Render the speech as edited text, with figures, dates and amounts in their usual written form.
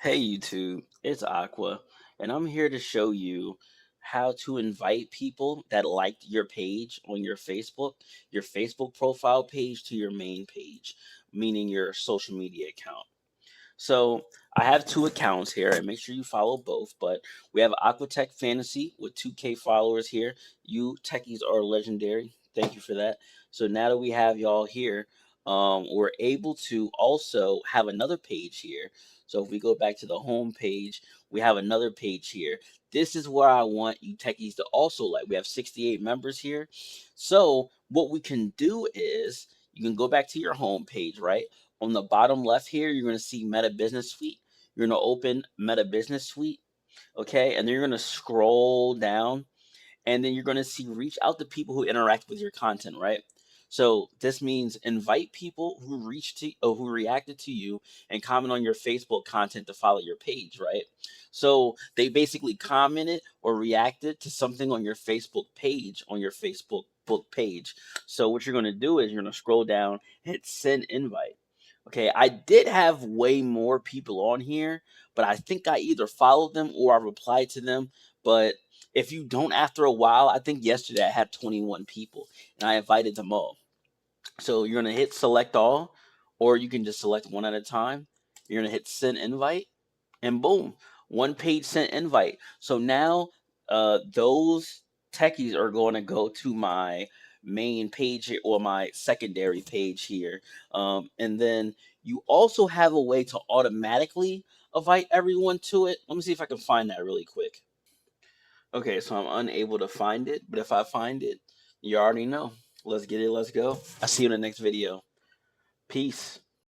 Hey YouTube, it's Aqua, and I'm here to show you how to invite people that liked your page on your Facebook profile page to your main page, meaning your social media account. So I have two accounts here, and make sure you follow both. But we have Aquatech Fantasy with 2K followers here. You techies are legendary. Thank you for that. So now that we have y'all here, we're able to also have another page here. So if we go back to the home page, we have another page here. This is where I want you techies to also like. We have 68 members here. So what we can do is you can go back to your home page, right? On the bottom left here, you're going to see Meta Business Suite. You're going to open Meta Business Suite, okay? And then you're going to scroll down and then you're going to see reach out to people who interact with your content, right? So this means invite people who reached to or who reacted to you and comment on your Facebook content to follow your page, right? So they basically commented or reacted to something on your Facebook page, on your Facebook book page. So what you're going to do is you're going to scroll down, hit send invite. Okay, I did have way more people on here, but I think I either followed them or I replied to them. But if you don't after a while, I think yesterday I had 21 people and I invited them all. So you're going to hit select all, or you can just select one at a time. You're going to hit send invite, and boom, one page sent invite. So now those techies are going to go to my main page or my secondary page here. And then you also have a way to automatically invite everyone to it. Let me see if I can find that really quick. Okay, so I'm unable to find it, but if I find it, you already know. Let's get it. Let's go. I'll see you in the next video. Peace.